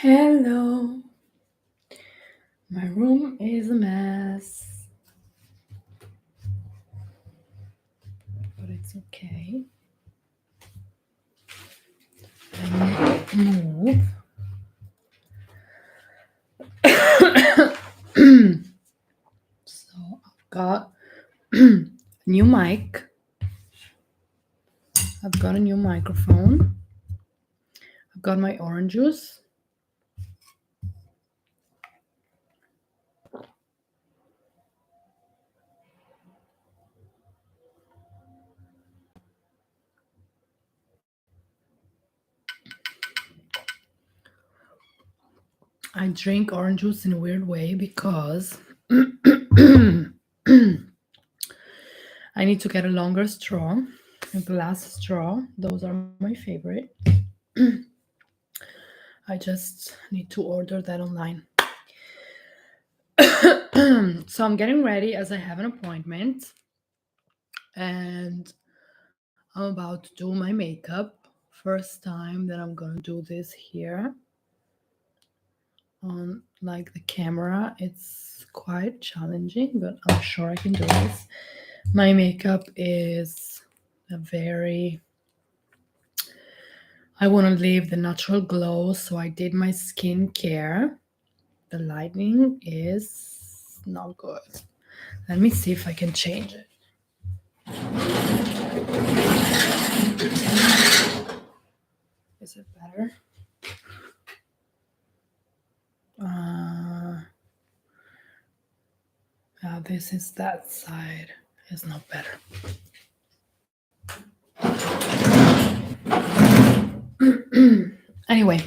Hello. My room is a mess, but it's okay. I need to move. So I've got a new mic. I've got a new microphone. I've got my orange juice. I drink orange juice in a weird way because I need to get a longer straw, a glass straw. Those are my favorite. I just need to order that online. So I'm getting ready as I have an appointment and I'm about to do my makeup. First time that I'm gonna do this here on like the camera. It's quite challenging, but I'm sure I can do this. My makeup is a very I want to leave the natural glow, so I did my skincare. The lighting is not good. Let me see if I can change it. Is it better? This is that side. It's not better. Anyway,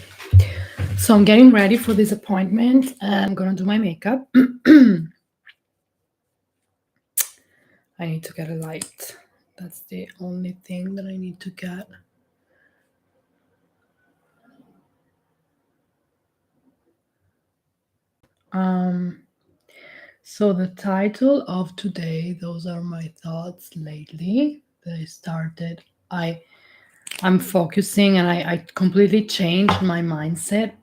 so I'm getting ready for this appointment and I'm gonna do my makeup. I need to get a light. That's the only thing that I need to get. So the title of today, those are my thoughts lately that I started. I'm focusing and I completely changed my mindset.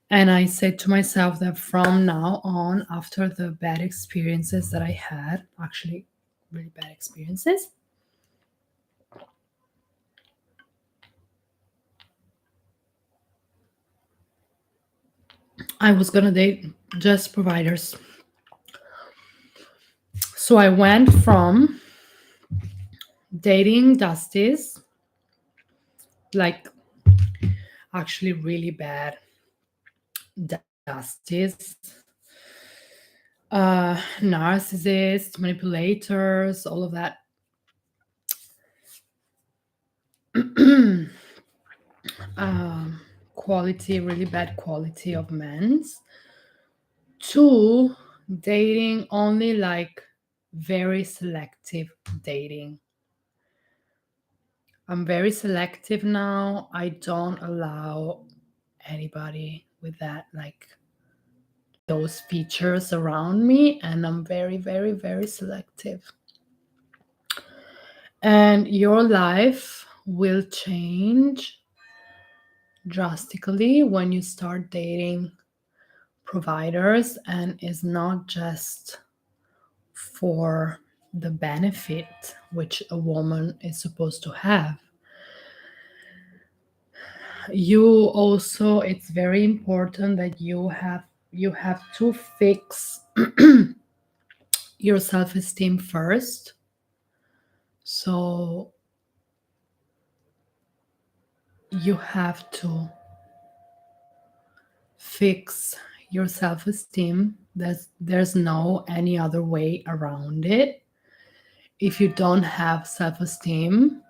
And I said to myself that from now on, after the bad experiences that I had, actually really bad experiences, I was gonna date just providers. So I went from dating Dusties, like actually really bad Dusties, narcissists, manipulators, all of that. Quality, really bad quality of men's, to dating only like very selective dating. I'm very selective now. I don't allow anybody with that, like those features around me, and I'm very, very, very selective. And your life will change drastically when you start dating providers, and is not just for the benefit which a woman is supposed to have. You also, it's very important that you have to fix your self-esteem first. So you have to fix your self-esteem. There's no any other way around it. If you don't have self-esteem,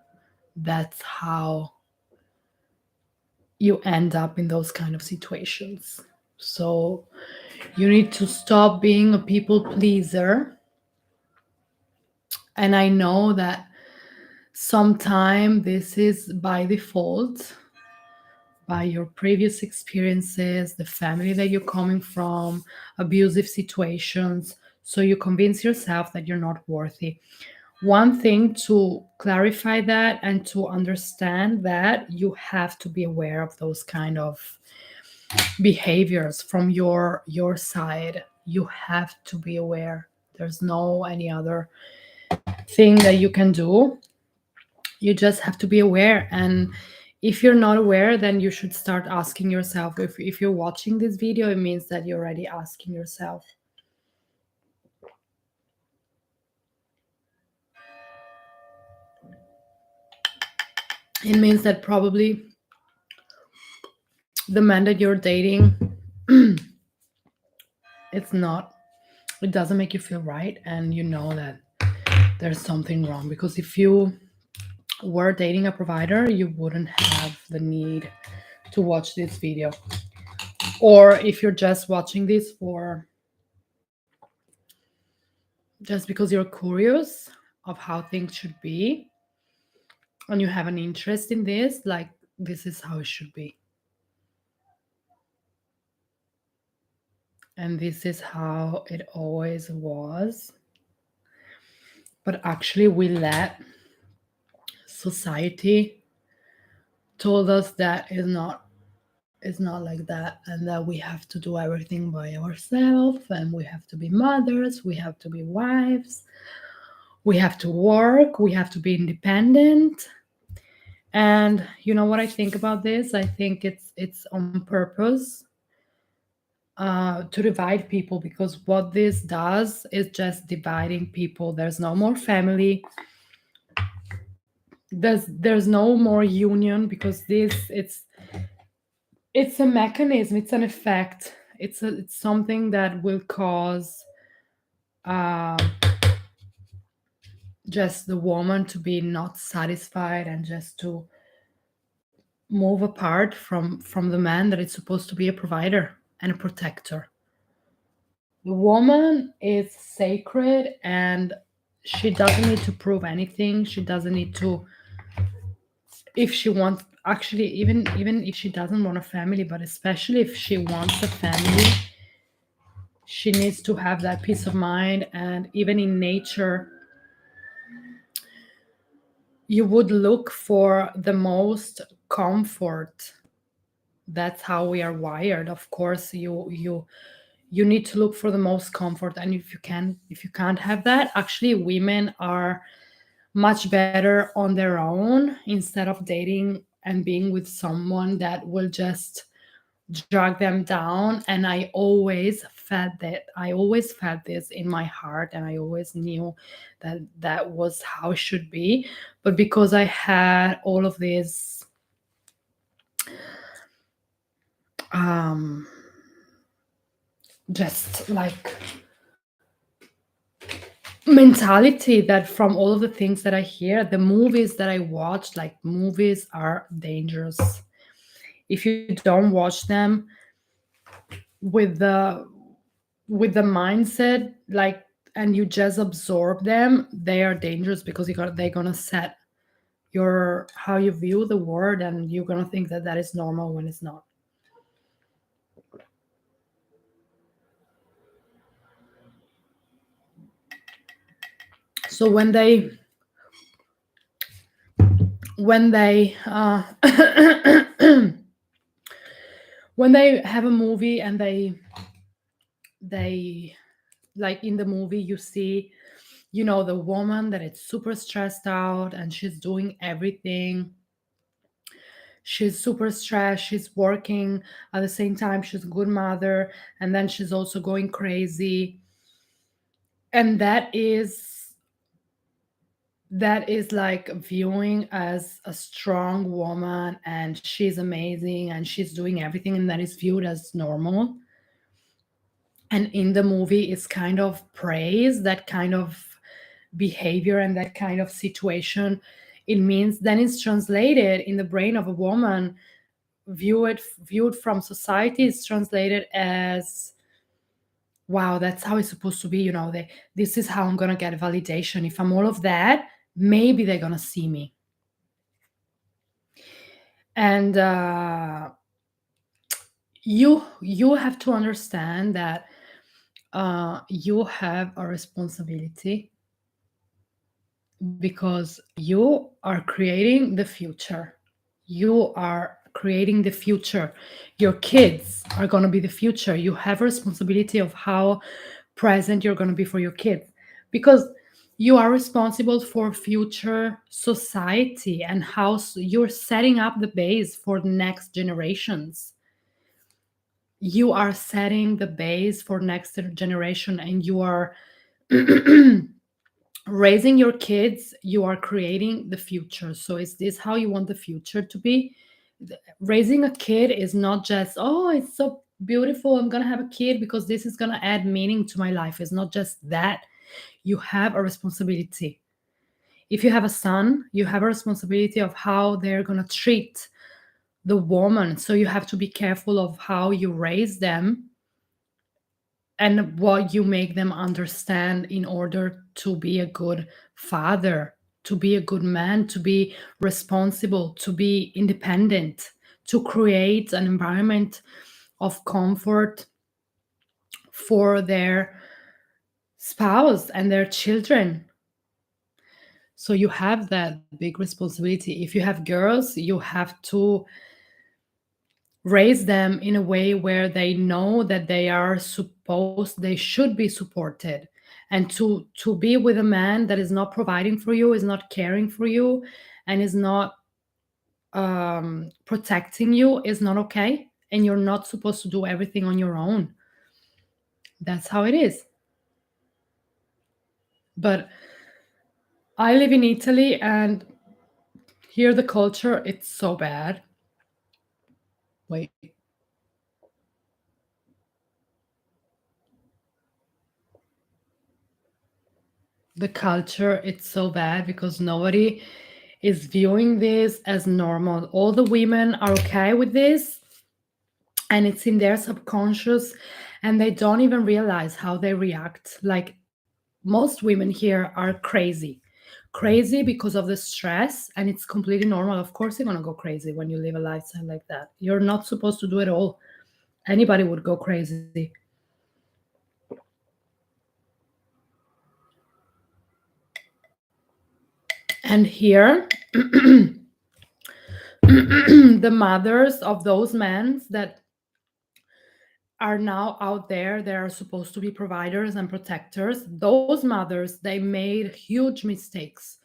that's how you end up in those kind of situations. So you need to stop being a people pleaser. And I know that sometimes this is by default, by your previous experiences, the family that you're coming from, abusive situations. So you convince yourself that you're not worthy. One thing to clarify that and to understand that, you have to be aware of those kind of behaviors from your side. You have to be aware. There's no any other thing that you can do. You just have to be aware. And if you're not aware, then you should start asking yourself. If you're watching this video, it means that you're already asking yourself. It means that probably the man that you're dating, it's not, it doesn't make you feel right, and you know that there's something wrong. Because if you were dating a provider, you wouldn't have the need to watch this video. Or if you're just watching this for just because you're curious of how things should be and you have an interest in this, like, this is how it should be. And this is how it always was. But actually, we let society told us that it's not like that, and that we have to do everything by ourselves, and we have to be mothers, we have to be wives, we have to work, we have to be independent. And you know what I think about this? I think it's on purpose, to divide people, because what this does is just dividing people. There's no more family. There's no more union, because it's a mechanism, it's an effect, it's something that will cause uh, just the woman to be not satisfied, and just to move apart from the man that is supposed to be a provider and a protector. The woman is sacred, and she doesn't need to prove anything. She doesn't need to, if she wants, actually, even if she doesn't want a family, but especially if she wants a family, she needs to have that peace of mind. And even in nature, you would look for the most comfort. That's how we are wired. Of course, you need to look for the most comfort. And if you can't have that, actually women are much better on their own, instead of dating and being with someone that will just drag them down. And I always felt this in my heart, and I always knew that that was how it should be. But because I had all of this just like mentality, that from all of the things that I hear, the movies that I watch, like, movies are dangerous. If you don't watch them with the mindset, like, and you just absorb them, they are dangerous, because they're gonna set your how you view the world, and you're gonna think that that is normal when it's not. So when they when they have a movie, and they like, in the movie you see, the woman that is super stressed out, and she's doing everything. She's super stressed, she's working, at the same time she's a good mother, and then she's also going crazy. And that is like viewing as a strong woman, and she's amazing, and she's doing everything, and that is viewed as normal. And in the movie, it's kind of praise that kind of behavior and that kind of situation. It means, then it's translated in the brain of a woman, viewed from society, is translated as, wow, that's how it's supposed to be. This is how I'm gonna get validation. If I'm all of that, maybe they're gonna see me. And you have to understand that you have a responsibility, because you are creating the future. You are creating the future. Your kids are going to be the future. You have a responsibility of how present you're going to be for your kids, because you are responsible for future society and how you're setting up the base for the next generations. You are setting the base for next generation, and you are raising your kids. You are creating the future. So is this how you want the future to be? Raising a kid is not just, oh, it's so beautiful, I'm gonna have a kid because this is gonna add meaning to my life. It's not just that. You have a responsibility. If you have a son, you have a responsibility of how they're gonna treat the woman. So you have to be careful of how you raise them and what you make them understand in order to be a good father, to be a good man, to be responsible, to be independent, to create an environment of comfort for their spouse and their children. So you have that big responsibility. If you have girls, you have to raise them in a way where they know that they should be supported, and to be with a man that is not providing for you, is not caring for you, and is not protecting you, is not okay, and you're not supposed to do everything on your own. That's how it is. But I live in Italy, and here the culture, it's so bad. Wait. The culture, it's so bad because nobody is viewing this as normal. All the women are okay with this, and it's in their subconscious, and they don't even realize how they react. Like, most women here are crazy because of the stress, and it's completely normal. Of course you're going to go crazy when you live a lifestyle like that. You're not supposed to do it all. Anybody would go crazy. And here the mothers of those men that are now out there, they are supposed to be providers and protectors. Those mothers, they made huge mistakes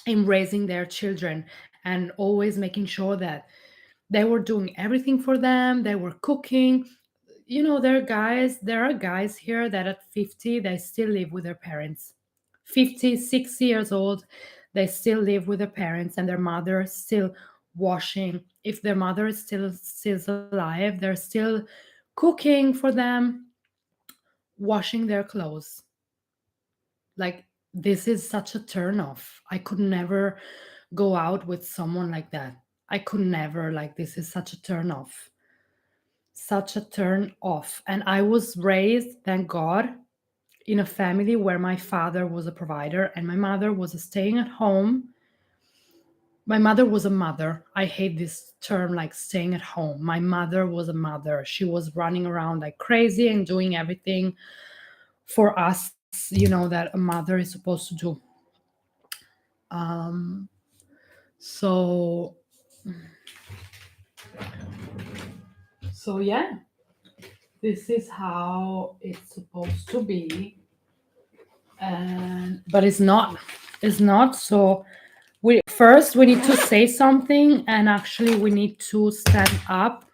in raising their children and always making sure that they were doing everything for them. They were cooking. You know, there are guys here that at 50, they still live with their parents. 50, 60 years old, they still live with their parents, and their mother still washing. If their mother is still alive, they're still cooking for them, washing their clothes. Like, this is such a turn off. I could never go out with someone like that. I could never. Like, this is such a turn off. Such a turn off. And I was raised, thank God, in a family where my father was a provider and my mother was a staying at home. My mother was a mother. I hate this term, like staying at home. My mother was a mother. She was running around like crazy and doing everything for us, that a mother is supposed to do. Um, so, so yeah, this is how it's supposed to be, and but it's not. It's not. So we need to say something, and actually we need to stand up,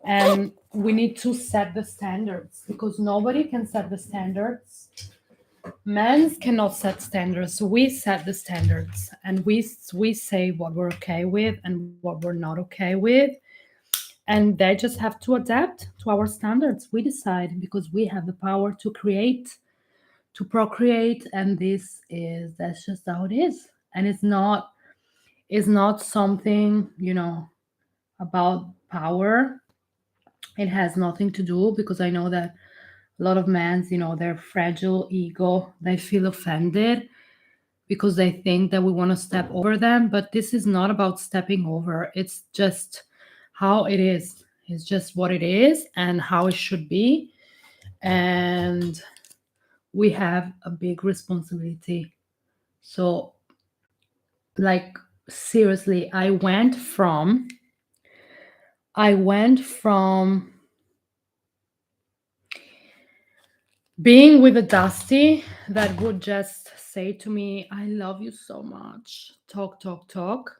and we need to set the standards, because nobody can set the standards. Men cannot set standards. So we set the standards, and we say what we're okay with and what we're not okay with, and they just have to adapt to our standards. We decide, because we have the power to create, to procreate, and that's just how it is. And it's not something, about power. It has nothing to do, because I know that a lot of men, their fragile ego, they feel offended because they think that we want to step over them. But this is not about stepping over. It's just how it is. It's just what it is and how it should be. And we have a big responsibility. So, like, seriously, I went from I went from being with a Dusty that would just say to me, I love you so much. Talk, talk, talk.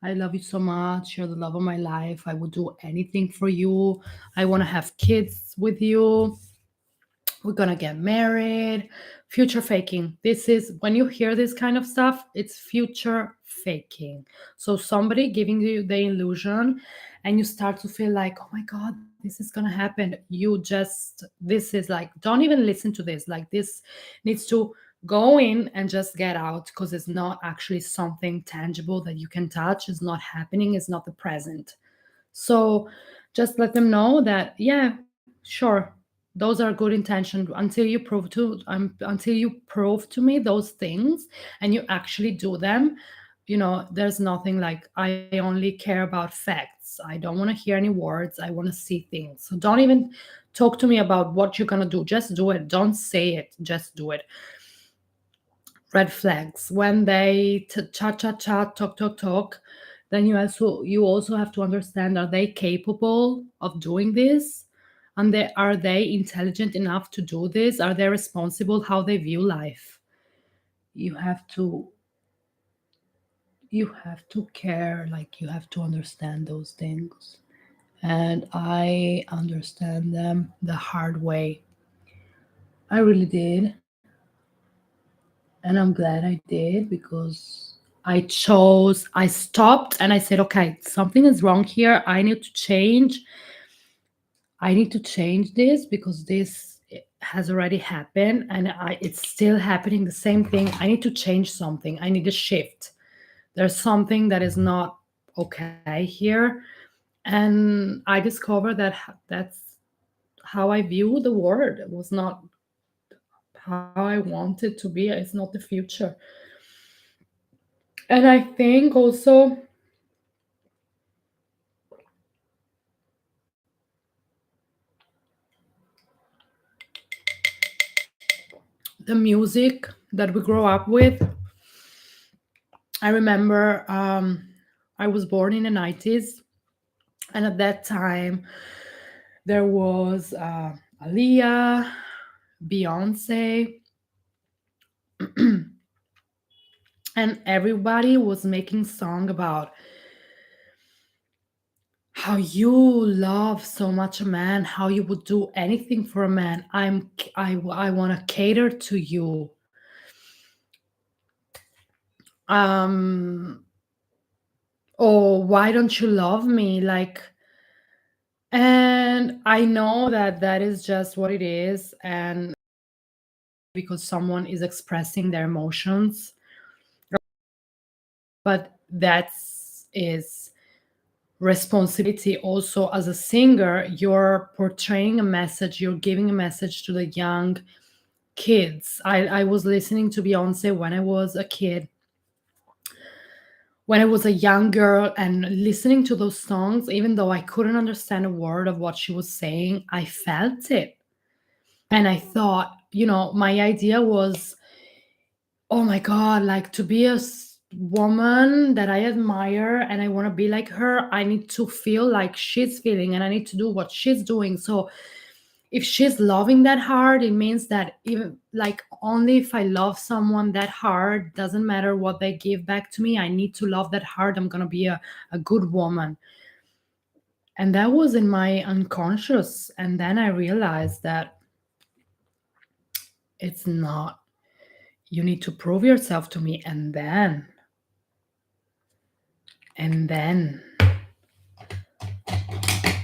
I love you so much. You're the love of my life. I would do anything for you. I want to have kids with you. We're gonna get married. Future faking. This is when you hear this kind of stuff, it's future faking. So somebody giving you the illusion and you start to feel like, oh my god, this is gonna happen. You just, this is like, don't even listen to this. Like, this needs to go in and just get out, because it's not actually something tangible that you can touch. It's not happening, it's not the present. So just let them know that, yeah, sure, those are good intentions until you prove to until you prove to me those things and you actually do them. There's nothing like, I only care about facts. I don't want to hear any words. I want to see things. So don't even talk to me about what you're gonna do. Just do it. Don't say it. Just do it. Red flags when they chat chat chat, talk talk talk, then you also have to understand, are they capable of doing this, and are they intelligent enough to do this, are they responsible, how they view life. You have to you have to care, like, you have to understand those things. And I understand them the hard way. I really did. And I'm glad I did, because I stopped and I said, okay, something is wrong here. I need to change this, because this has already happened, and it's still happening the same thing. I need to change something. I need a shift. There's something that is not okay here. And I discovered that that's how I view the world. It was not how I want it to be. It's not the future. And I think also the music that we grow up with. I remember I was born in the 90s, and at that time there was Aaliyah, Beyonce, and everybody was making song about how you love so much a man, how you would do anything for a man. I want to cater to you. Um, or why don't you love me? Like, and I know that that is just what it is, and because someone is expressing their emotions, but that's is responsibility also. As a singer, you're portraying a message, you're giving a message to the young kids. I was listening to Beyonce when I was a kid, when I was a young girl, and listening to those songs, even though I couldn't understand a word of what she was saying, I felt it. And I thought, my idea was, oh my God, like, to be a woman that I admire and I want to be like her, I need to feel like she's feeling, and I need to do what she's doing. So if she's loving that hard, it means that, even like, only if I love someone that hard, doesn't matter what they give back to me, I need to love that hard. I'm going to be a good woman. And that was in my unconscious. And then I realized that it's not, you need to prove yourself to me. And then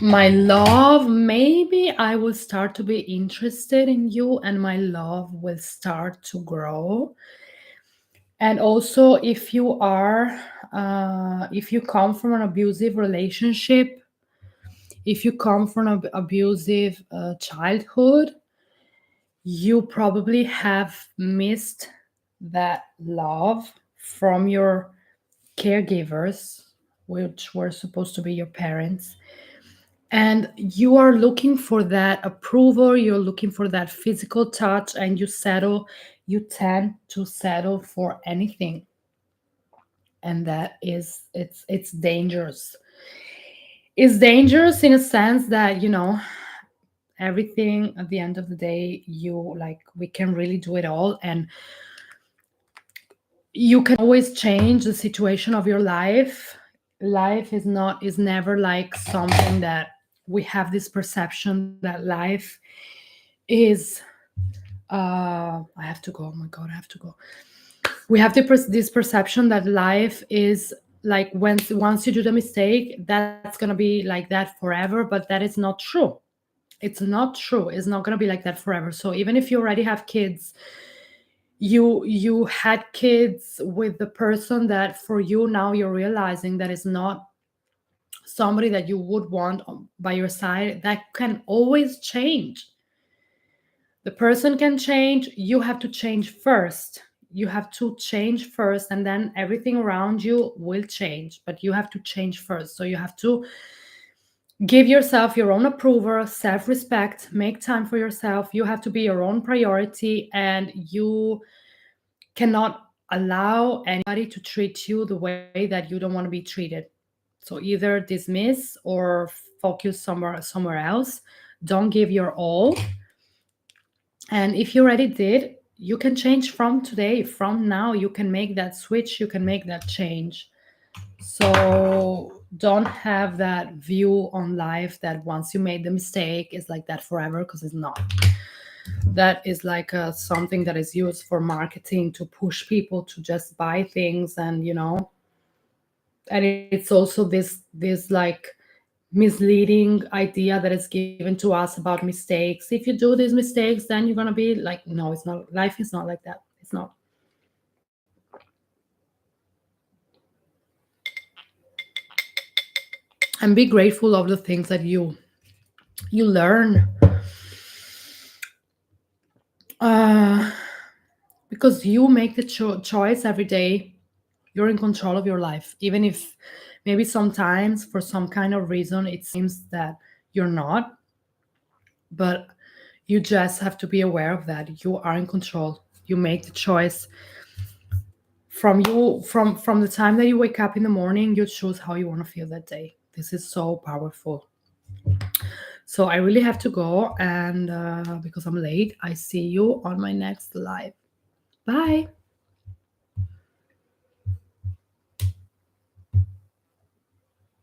my love, maybe I will start to be interested in you, and my love will start to grow. And also, if you come from an abusive relationship, if you come from an abusive childhood, you probably have missed that love from your caregivers, which were supposed to be your parents. And you are looking for that approval, you're looking for that physical touch, and you tend to settle for anything. And that is, it's dangerous. It's dangerous in a sense that, everything at the end of the day, we can really do it all, and you can always change the situation of your life. Life is never like something that we have this perception that life is. I have to go. Oh my god, I have to go. We have this perception that life is like, once you do the mistake, that's gonna be like that forever, but that is not true. It's not true. It's not gonna be like that forever. So even if you already have kids, you had kids with the person that for you now you're realizing that is not somebody that you would want by your side, that can always change. The person can change. You have to change first. You have to change first, and then everything around you will change, but you have to change first. So you have to give yourself your own approval, self-respect, make time for yourself. You have to be your own priority, and you cannot allow anybody to treat you the way that you don't want to be treated. So either dismiss or focus somewhere else. Don't give your all. And if you already did, you can change from today. From now, you can make that switch, you can make that change. So don't have that view on life that once you made the mistake, it's like that forever, because it's not. That is like something that is used for marketing to push people to just buy things, and it's also this like misleading idea that is given to us about mistakes. If you do these mistakes, then you're gonna be like, no, it's not. Life is not like that. It's not. And be grateful of the things that you learn, uh, because you make the choice every day. You're in control of your life, even if maybe sometimes for some kind of reason it seems that you're not. But you just have to be aware of that. You are in control. You make the choice. From the time that you wake up in the morning, you choose how you want to feel that day. This is so powerful. So I really have to go, and because I'm late, I see you on my next live. Bye.